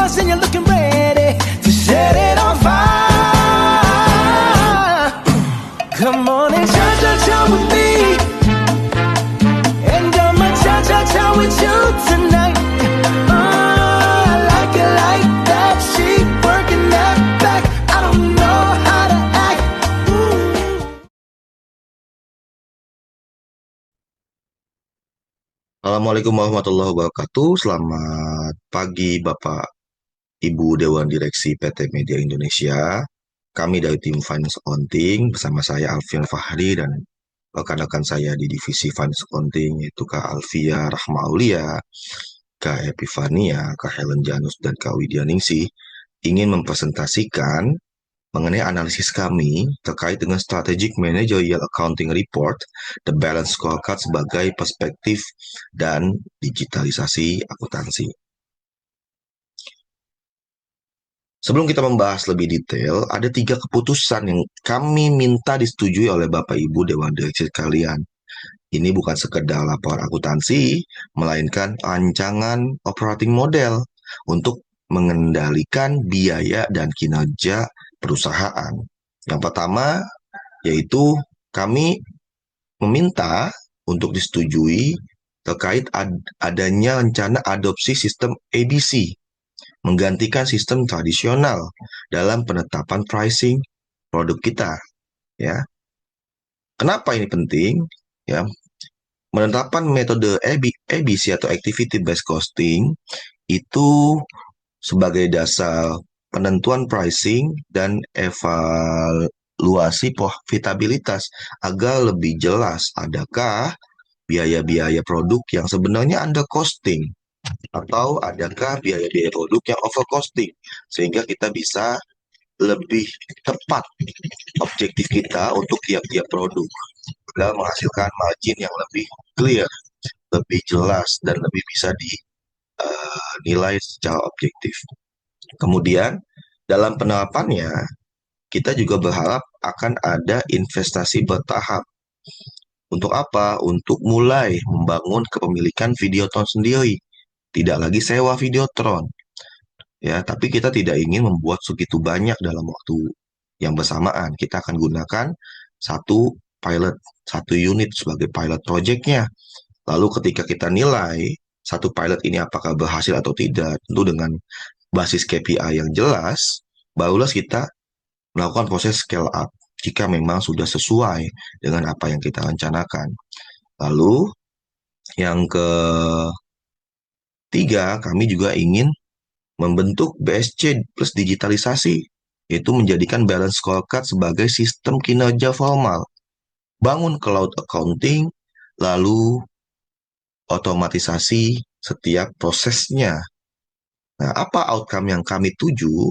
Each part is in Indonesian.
yours and you're looking ready to set it on fire. Come on and cha-cha-cha with me, and I'ma cha-cha-cha with you tonight. I like it like that. She working that back. I don't know how to act. Assalamualaikum warahmatullahi wabarakatuh. Selamat pagi Bapak Ibu Dewan Direksi PT Media Indonesia. Kami dari tim Finance Accounting bersama saya Alfian Fahri dan rekan-rekan saya di divisi Finance Accounting yaitu Kak Alfia Rahma Aulia, Kak Epifania, Kak Helen Janus, dan Kak Widya Ningsih ingin mempresentasikan mengenai analisis kami terkait dengan Strategic Managerial Accounting Report, The Balance Scorecard sebagai perspektif dan digitalisasi akuntansi. Sebelum kita membahas lebih detail, ada 3 keputusan yang kami minta disetujui oleh Bapak Ibu Dewan Direksi sekalian. Ini bukan sekedar laporan akuntansi, melainkan rancangan operating model untuk mengendalikan biaya dan kinerja perusahaan. Yang pertama, yaitu kami meminta untuk disetujui terkait adanya rencana adopsi sistem ABC, menggantikan sistem tradisional dalam penetapan pricing produk kita. Ya, kenapa ini penting? Ya, penetapan metode ABC atau Activity Based Costing itu sebagai dasar penentuan pricing dan evaluasi profitabilitas agar lebih jelas adakah biaya-biaya produk yang sebenarnya under costing atau adakah biaya-biaya produk yang over costing, sehingga kita bisa lebih tepat objektif kita untuk tiap-tiap produk agar menghasilkan margin yang lebih clear, lebih jelas, dan lebih bisa dinilai secara objektif. Kemudian, dalam penerapannya, kita juga berharap akan ada investasi bertahap. Untuk apa? Untuk mulai membangun kepemilikan Videotron sendiri. Tidak lagi sewa Videotron. Ya, tapi kita tidak ingin membuat segitu banyak dalam waktu yang bersamaan. Kita akan gunakan satu unit sebagai pilot project-nya. Lalu ketika kita nilai satu pilot ini apakah berhasil atau tidak, tentu dengan basis KPI yang jelas, barulah kita melakukan proses scale up jika memang sudah sesuai dengan apa yang kita rencanakan. Lalu, yang ketiga, kami juga ingin membentuk BSC plus digitalisasi, yaitu menjadikan balance scorecard sebagai sistem kinerja formal, bangun cloud accounting, lalu otomatisasi setiap prosesnya. Nah, apa outcome yang kami tuju,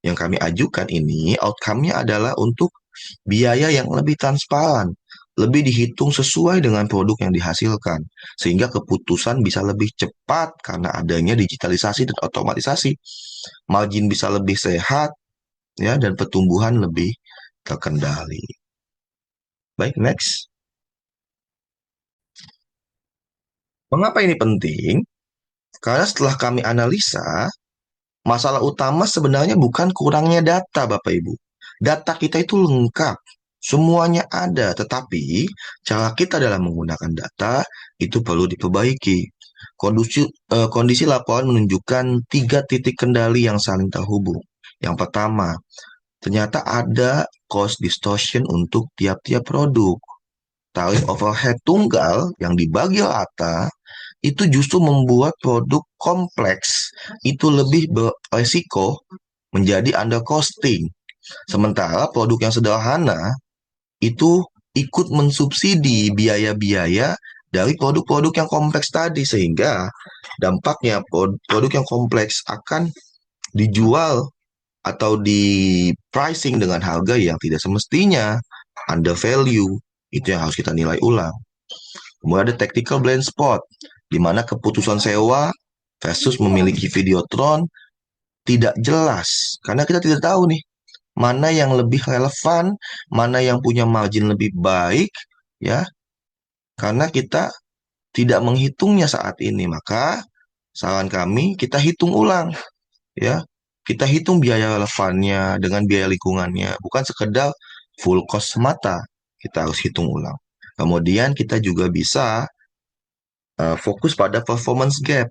yang kami ajukan ini, outcome-nya adalah untuk biaya yang lebih transparan, lebih dihitung sesuai dengan produk yang dihasilkan, sehingga keputusan bisa lebih cepat karena adanya digitalisasi dan otomatisasi. Margin bisa lebih sehat, ya, dan pertumbuhan lebih terkendali. Baik, next. Mengapa ini penting? Karena setelah kami analisa, masalah utama sebenarnya bukan kurangnya data, Bapak Ibu. Data kita itu lengkap, semuanya ada, tetapi cara kita dalam menggunakan data itu perlu diperbaiki. Kondisi laporan menunjukkan 3 titik kendali yang saling terhubung. Yang pertama, ternyata ada cost distortion untuk tiap-tiap produk. Tarif overhead tunggal yang dibagi rata itu justru membuat produk kompleks itu lebih beresiko menjadi under costing. Sementara produk yang sederhana itu ikut mensubsidi biaya-biaya dari produk-produk yang kompleks tadi, sehingga dampaknya produk yang kompleks akan dijual atau di pricing dengan harga yang tidak semestinya, under value. Itu yang harus kita nilai ulang. Kemudian ada tactical blind spot, di mana keputusan sewa versus memiliki Videotron tidak jelas, karena kita tidak tahu nih, mana yang lebih relevan, mana yang punya margin lebih baik, ya, karena kita tidak menghitungnya saat ini. Maka saran kami, kita hitung ulang ya. Kita hitung biaya relevannya dengan biaya lingkungannya, bukan sekedar full cost semata. Kita harus hitung ulang. Kemudian kita juga bisa fokus pada performance gap,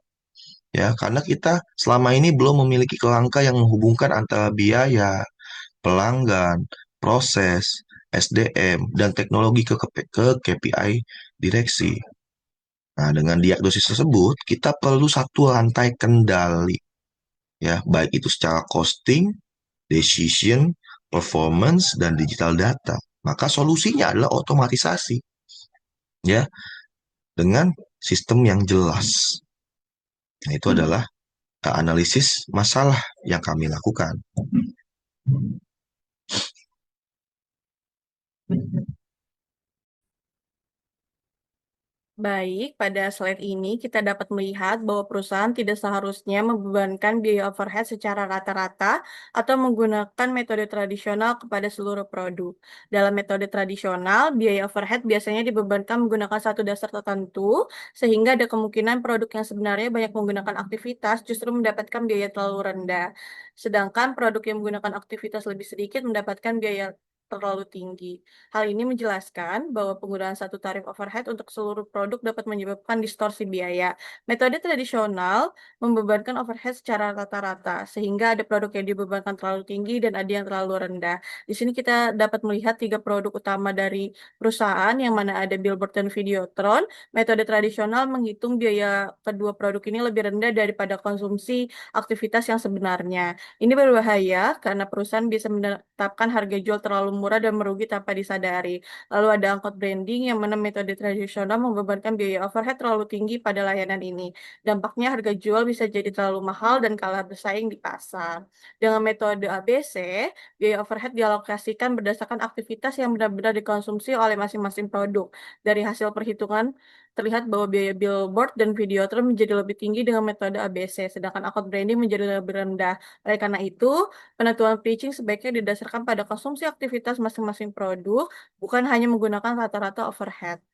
ya, karena kita selama ini belum memiliki kerangka yang menghubungkan antara biaya, pelanggan, proses, SDM, dan teknologi ke KPI direksi. Nah, dengan diagnosis tersebut, kita perlu satu rantai kendali, ya, baik itu secara costing, decision, performance, dan digital data. Maka solusinya adalah otomatisasi, ya, dengan sistem yang jelas. Nah, itu adalah analisis masalah yang kami lakukan. Baik, pada slide ini kita dapat melihat bahwa perusahaan tidak seharusnya membebankan biaya overhead secara rata-rata atau menggunakan metode tradisional kepada seluruh produk. Dalam metode tradisional, biaya overhead biasanya dibebankan menggunakan satu dasar tertentu, sehingga ada kemungkinan produk yang sebenarnya banyak menggunakan aktivitas justru mendapatkan biaya terlalu rendah. Sedangkan produk yang menggunakan aktivitas lebih sedikit mendapatkan biaya terlalu tinggi. Hal ini menjelaskan bahwa penggunaan satu tarif overhead untuk seluruh produk dapat menyebabkan distorsi biaya. Metode tradisional membebankan overhead secara rata-rata, sehingga ada produk yang dibebankan terlalu tinggi dan ada yang terlalu rendah. Di sini kita dapat melihat tiga produk utama dari perusahaan, yang mana ada Billboard dan Videotron. Metode tradisional menghitung biaya kedua produk ini lebih rendah daripada konsumsi aktivitas yang sebenarnya. Ini berbahaya karena perusahaan bisa menetapkan harga jual terlalu murah dan merugi tanpa disadari. Lalu ada angkot branding yang mana metode tradisional membebankan biaya overhead terlalu tinggi pada layanan ini. Dampaknya harga jual bisa jadi terlalu mahal dan kalah bersaing di pasar. Dengan metode ABC, biaya overhead dialokasikan berdasarkan aktivitas yang benar-benar dikonsumsi oleh masing-masing produk. Dari hasil perhitungan, terlihat bahwa biaya billboard dan videotron menjadi lebih tinggi dengan metode ABC, sedangkan angkot branding menjadi lebih rendah. Oleh karena itu, penentuan pitching sebaiknya didasarkan pada konsumsi aktivitas masing-masing produk, bukan hanya menggunakan rata-rata overhead.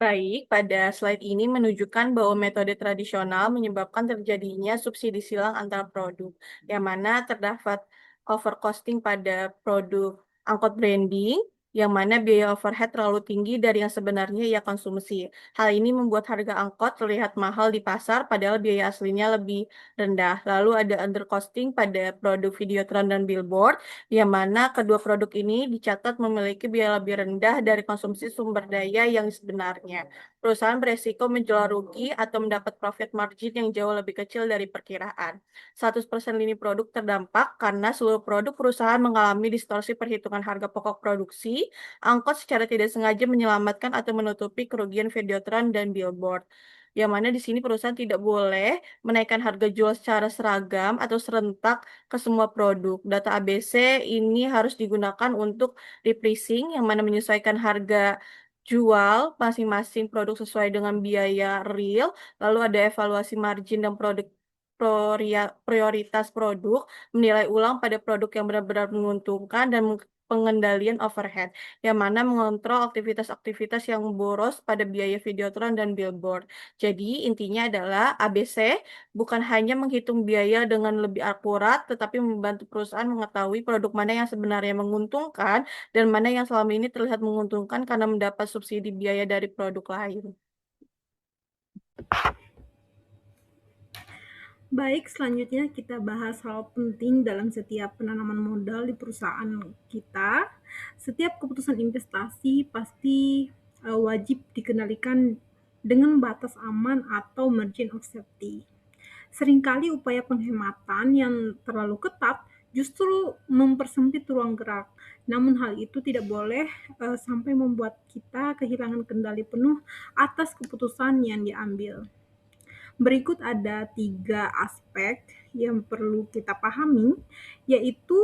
Baik, pada slide ini menunjukkan bahwa metode tradisional menyebabkan terjadinya subsidi silang antar produk, yang mana terdapat overcosting pada produk angkot branding, yang mana biaya overhead terlalu tinggi dari yang sebenarnya ia konsumsi. Hal ini membuat harga angkot terlihat mahal di pasar, padahal biaya aslinya lebih rendah. Lalu ada undercosting pada produk Videotron dan Billboard, yang mana kedua produk ini dicatat memiliki biaya lebih rendah dari konsumsi sumber daya yang sebenarnya. Perusahaan beresiko menjual rugi atau mendapat profit margin yang jauh lebih kecil dari perkiraan. 100% lini produk terdampak karena seluruh produk perusahaan mengalami distorsi perhitungan harga pokok produksi, angkot secara tidak sengaja menyelamatkan atau menutupi kerugian Videotron dan Billboard. Yang mana di sini perusahaan tidak boleh menaikkan harga jual secara seragam atau serentak ke semua produk. Data ABC ini harus digunakan untuk repricing, yang mana menyesuaikan harga jual masing-masing produk sesuai dengan biaya real, lalu ada evaluasi margin dan produk prioritas produk, menilai ulang pada produk yang benar-benar menguntungkan, dan pengendalian overhead, yang mana mengontrol aktivitas-aktivitas yang boros pada biaya Videotron dan Billboard. Jadi intinya adalah ABC bukan hanya menghitung biaya dengan lebih akurat, tetapi membantu perusahaan mengetahui produk mana yang sebenarnya menguntungkan dan mana yang selama ini terlihat menguntungkan karena mendapat subsidi biaya dari produk lain. Baik, selanjutnya kita bahas hal penting dalam setiap penanaman modal di perusahaan kita. Setiap keputusan investasi pasti wajib dikendalikan dengan batas aman atau margin of safety. Seringkali upaya penghematan yang terlalu ketat justru mempersempit ruang gerak. Namun hal itu tidak boleh sampai membuat kita kehilangan kendali penuh atas keputusan yang diambil. Berikut ada 3 aspek yang perlu kita pahami, yaitu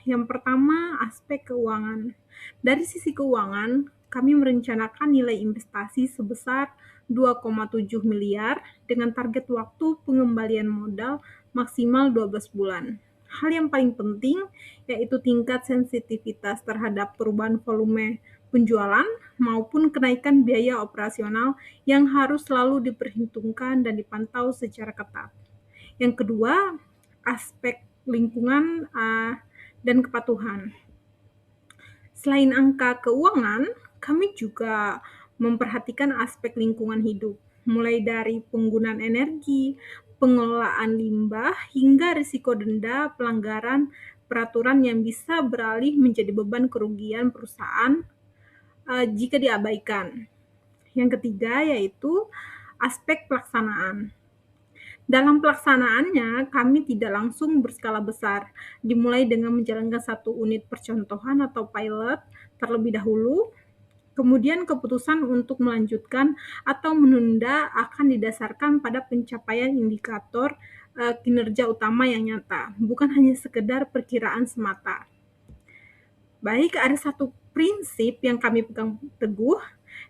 yang pertama aspek keuangan. Dari sisi keuangan, kami merencanakan nilai investasi sebesar 2,7 miliar dengan target waktu pengembalian modal maksimal 12 bulan. Hal yang paling penting yaitu tingkat sensitivitas terhadap perubahan volume penjualan maupun kenaikan biaya operasional yang harus selalu diperhitungkan dan dipantau secara ketat. Yang kedua, aspek lingkungan dan kepatuhan. Selain angka keuangan, kami juga memperhatikan aspek lingkungan hidup, mulai dari penggunaan energi, pengelolaan limbah, hingga risiko denda pelanggaran peraturan yang bisa beralih menjadi beban kerugian perusahaan jika diabaikan. Yang ketiga yaitu aspek pelaksanaan. Dalam pelaksanaannya, kami tidak langsung berskala besar, dimulai dengan menjalankan satu unit percontohan atau pilot terlebih dahulu, kemudian keputusan untuk melanjutkan atau menunda akan didasarkan pada pencapaian indikator kinerja utama yang nyata, bukan hanya sekedar perkiraan semata. Baik, ada satu prinsip yang kami pegang teguh,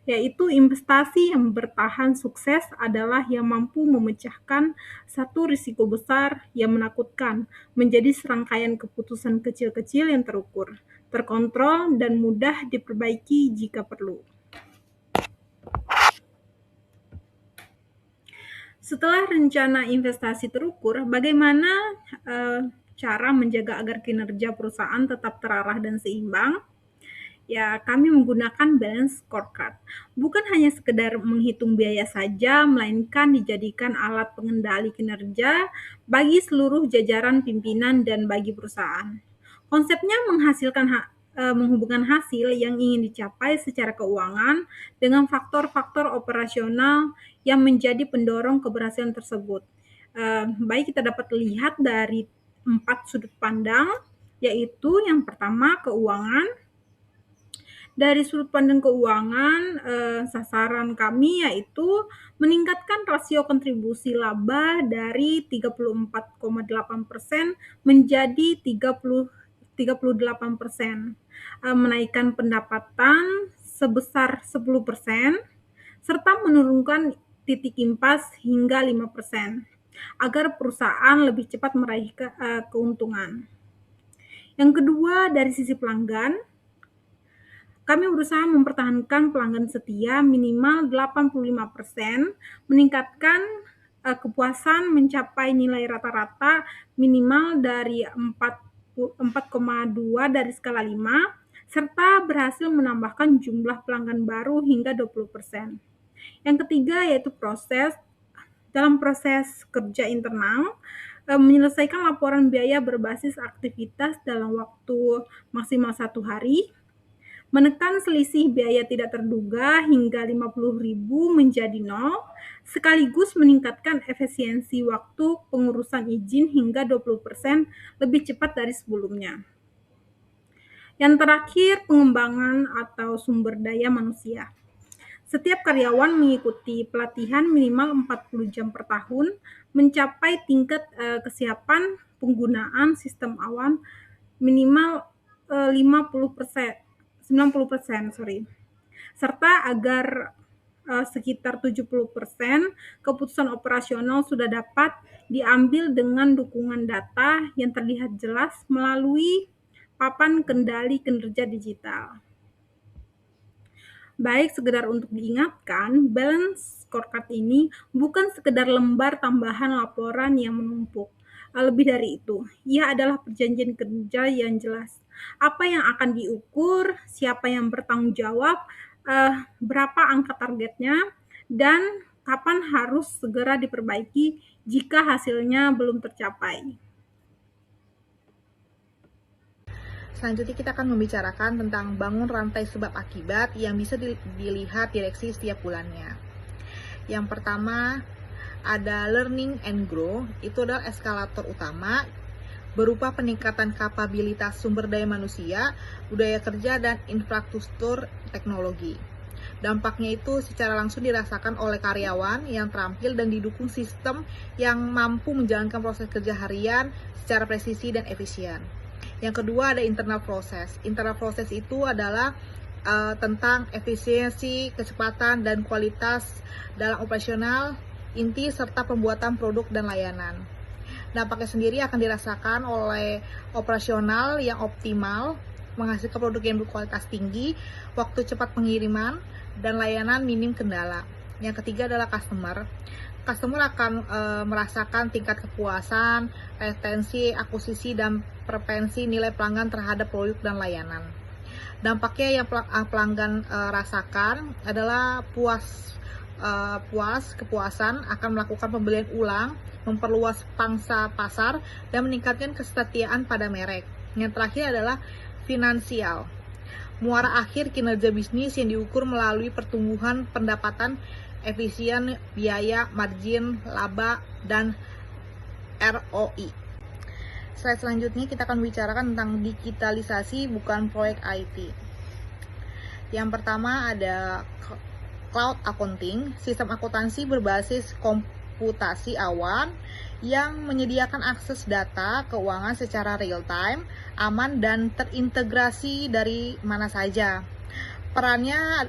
yaitu investasi yang bertahan sukses adalah yang mampu memecahkan satu risiko besar yang menakutkan menjadi serangkaian keputusan kecil-kecil yang terukur, terkontrol, dan mudah diperbaiki jika perlu. Setelah rencana investasi terukur, bagaimana cara menjaga agar kinerja perusahaan tetap terarah dan seimbang? Ya, kami menggunakan balance scorecard. Bukan hanya sekedar menghitung biaya saja, melainkan dijadikan alat pengendali kinerja bagi seluruh jajaran pimpinan dan bagi perusahaan. Konsepnya menghubungkan hasil yang ingin dicapai secara keuangan dengan faktor-faktor operasional yang menjadi pendorong keberhasilan tersebut. Baik kita dapat lihat dari 4 sudut pandang, yaitu yang pertama keuangan. Dari sudut pandang keuangan, sasaran kami yaitu meningkatkan rasio kontribusi laba dari 34,8% menjadi 38%, menaikkan pendapatan sebesar 10%, serta menurunkan titik impas hingga 5%, agar perusahaan lebih cepat meraih keuntungan. Yang kedua, dari sisi pelanggan, kami berusaha mempertahankan pelanggan setia minimal 85%, meningkatkan kepuasan mencapai nilai rata-rata minimal dari 4,2 dari skala 5, serta berhasil menambahkan jumlah pelanggan baru hingga 20%. Yang ketiga yaitu dalam proses kerja internal, menyelesaikan laporan biaya berbasis aktivitas dalam waktu maksimal 1 hari, menekan selisih biaya tidak terduga hingga 50.000 menjadi 0, sekaligus meningkatkan efisiensi waktu pengurusan izin hingga 20% lebih cepat dari sebelumnya. Yang terakhir, pengembangan atau sumber daya manusia. Setiap karyawan mengikuti pelatihan minimal 40 jam per tahun, mencapai tingkat kesiapan penggunaan sistem awan minimal 90%, serta agar sekitar 70% keputusan operasional sudah dapat diambil dengan dukungan data yang terlihat jelas melalui papan kendali kinerja digital. Baik, sekedar untuk diingatkan, balance scorecard ini bukan sekedar lembar tambahan laporan yang menumpuk. Lebih dari itu, ia adalah perjanjian kerja yang jelas. Apa yang akan diukur, siapa yang bertanggung jawab, berapa angka targetnya, dan kapan harus segera diperbaiki jika hasilnya belum tercapai. Selanjutnya kita akan membicarakan tentang bangun rantai sebab akibat yang bisa dilihat direksi setiap bulannya. Yang pertama ada learning and grow, itu adalah eskalator utama berupa peningkatan kapabilitas sumber daya manusia, budaya kerja, dan infrastruktur teknologi. Dampaknya itu secara langsung dirasakan oleh karyawan yang terampil dan didukung sistem yang mampu menjalankan proses kerja harian secara presisi dan efisien. Yang kedua ada internal process. Internal process itu adalah tentang efisiensi, kecepatan, dan kualitas dalam operasional inti serta pembuatan produk dan layanan. Dampaknya sendiri akan dirasakan oleh operasional yang optimal, menghasilkan produk yang berkualitas tinggi, waktu cepat pengiriman, dan layanan minim kendala. Yang ketiga adalah customer. Customer akan merasakan tingkat kepuasan, retensi, akuisisi, dan preferensi nilai pelanggan terhadap produk dan layanan. Dampaknya yang pelanggan rasakan adalah kepuasan, akan melakukan pembelian ulang, memperluas pangsa pasar, dan meningkatkan kesetiaan pada merek. Yang terakhir adalah finansial. Muara akhir kinerja bisnis yang diukur melalui pertumbuhan pendapatan, efisien, biaya, margin, laba, dan ROI. Slide selanjutnya kita akan bicarakan tentang digitalisasi bukan proyek IT. Yang pertama ada cloud accounting, sistem akuntansi berbasis komputasi awan yang menyediakan akses data keuangan secara real time, aman, dan terintegrasi dari mana saja. Perannya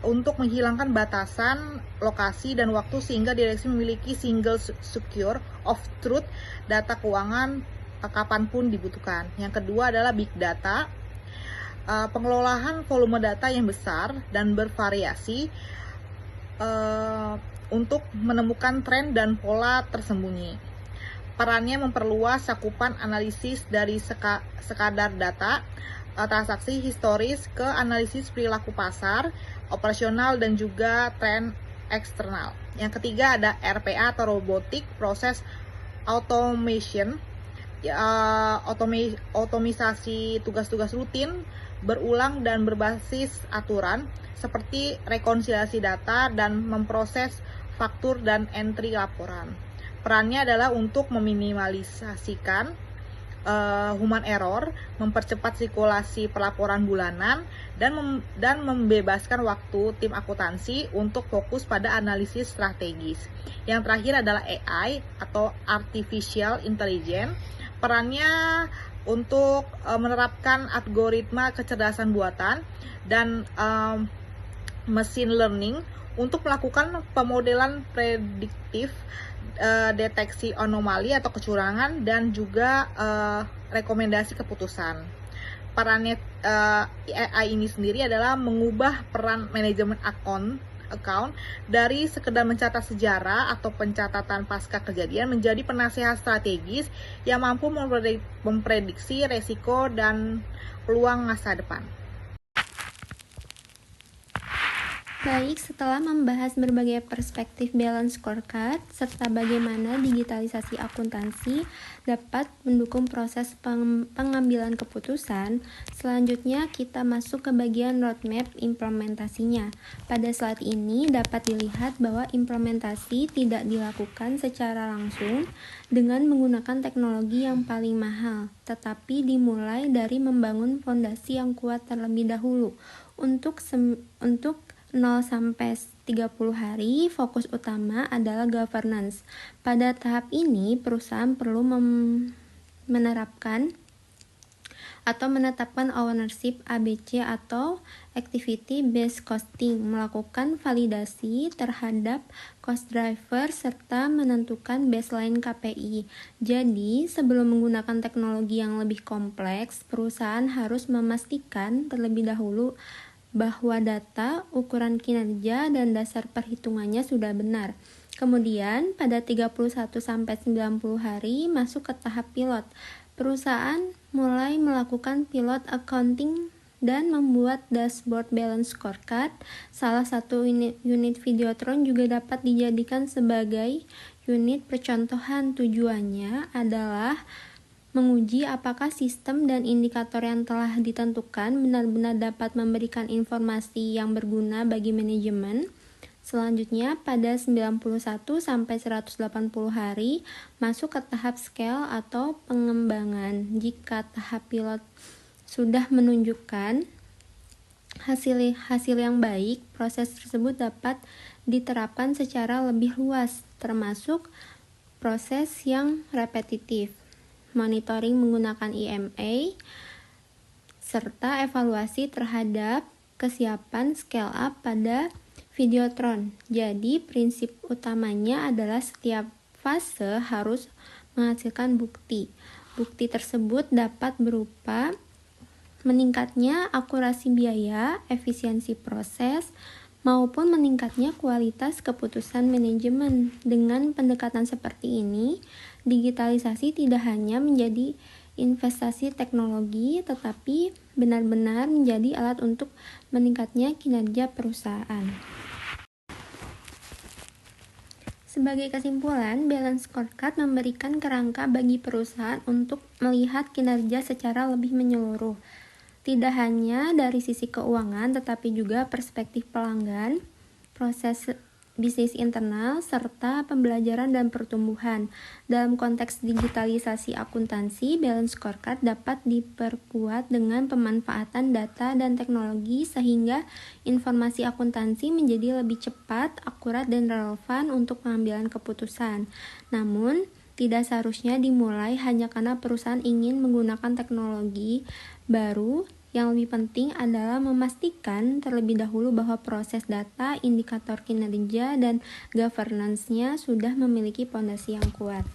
untuk menghilangkan batasan lokasi dan waktu sehingga direksi memiliki single secure of truth data keuangan kapanpun dibutuhkan. Yang kedua adalah big data, pengelolaan volume data yang besar dan bervariasi untuk menemukan tren dan pola tersembunyi. Perannya memperluas cakupan analisis dari sekadar data transaksi historis ke analisis perilaku pasar, operasional, dan juga tren eksternal. Yang ketiga ada RPA atau Robotic Process Automation, otomisasi tugas-tugas rutin, berulang dan berbasis aturan, seperti rekonsiliasi data dan memproses faktur dan entry laporan. Perannya adalah untuk meminimalisasikan human error, mempercepat sirkulasi pelaporan bulanan, dan membebaskan waktu tim akuntansi untuk fokus pada analisis strategis. Yang terakhir adalah AI atau Artificial Intelligence. Perannya untuk menerapkan algoritma kecerdasan buatan dan machine learning untuk melakukan pemodelan prediktif, deteksi anomali atau kecurangan, dan juga rekomendasi keputusan. Perannya AI ini sendiri adalah mengubah peran manajemen account dari sekedar mencatat sejarah atau pencatatan pasca kejadian menjadi penasehat strategis yang mampu memprediksi resiko dan peluang masa depan. Baik, setelah membahas berbagai perspektif balance scorecard serta bagaimana digitalisasi akuntansi dapat mendukung proses pengambilan keputusan, selanjutnya kita masuk ke bagian roadmap implementasinya. Pada slide ini dapat dilihat bahwa implementasi tidak dilakukan secara langsung dengan menggunakan teknologi yang paling mahal, tetapi dimulai dari membangun fondasi yang kuat terlebih dahulu. Untuk 0-30 hari, fokus utama adalah governance. Pada tahap ini, perusahaan perlu menerapkan atau menetapkan ownership ABC atau activity based costing, melakukan validasi terhadap cost driver, serta menentukan baseline KPI. Jadi, sebelum menggunakan teknologi yang lebih kompleks, perusahaan harus memastikan terlebih dahulu bahwa data, ukuran kinerja, dan dasar perhitungannya sudah benar. Kemudian, pada 31-90 hari masuk ke tahap pilot. Perusahaan mulai melakukan pilot accounting dan membuat dashboard balance scorecard. Salah satu unit Videotron juga dapat dijadikan sebagai unit percontohan. Tujuannya adalah menguji apakah sistem dan indikator yang telah ditentukan benar-benar dapat memberikan informasi yang berguna bagi manajemen. Selanjutnya, pada 91-180 hari, masuk ke tahap scale atau pengembangan. Jika tahap pilot sudah menunjukkan hasil yang baik, proses tersebut dapat diterapkan secara lebih luas, termasuk proses yang repetitif, monitoring menggunakan IMA, serta evaluasi terhadap kesiapan scale up pada Videotron. Jadi, prinsip utamanya adalah setiap fase harus menghasilkan bukti. Bukti tersebut dapat berupa meningkatnya akurasi biaya, efisiensi proses, maupun meningkatnya kualitas keputusan manajemen. Dengan pendekatan seperti ini, digitalisasi tidak hanya menjadi investasi teknologi, tetapi benar-benar menjadi alat untuk meningkatnya kinerja perusahaan. Sebagai kesimpulan, balance scorecard memberikan kerangka bagi perusahaan untuk melihat kinerja secara lebih menyeluruh, tidak hanya dari sisi keuangan, tetapi juga perspektif pelanggan, proses bisnis internal, serta pembelajaran dan pertumbuhan. Dalam konteks digitalisasi akuntansi, balance scorecard dapat diperkuat dengan pemanfaatan data dan teknologi sehingga informasi akuntansi menjadi lebih cepat, akurat, dan relevan untuk pengambilan keputusan. Namun, tidak seharusnya dimulai hanya karena perusahaan ingin menggunakan teknologi baru. Yang lebih penting adalah memastikan terlebih dahulu bahwa proses data, indikator kinerja, dan governance-nya sudah memiliki fondasi yang kuat.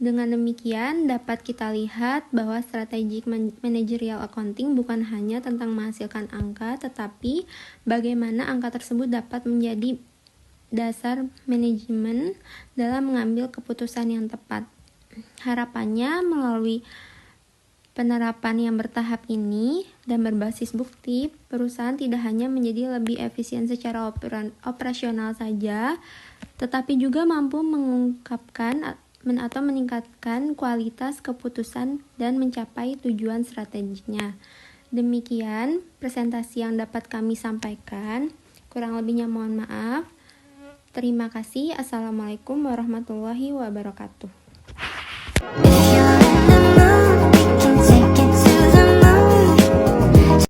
Dengan demikian, dapat kita lihat bahwa strategic managerial accounting bukan hanya tentang menghasilkan angka, tetapi bagaimana angka tersebut dapat menjadi dasar manajemen dalam mengambil keputusan yang tepat. Harapannya melalui penerapan yang bertahap ini dan berbasis bukti, perusahaan tidak hanya menjadi lebih efisien secara operasional saja, tetapi juga mampu mengungkapkan atau meningkatkan kualitas keputusan dan mencapai tujuan strateginya. Demikian presentasi yang dapat kami sampaikan. Kurang lebihnya mohon maaf. Terima kasih. Assalamualaikum warahmatullahi wabarakatuh.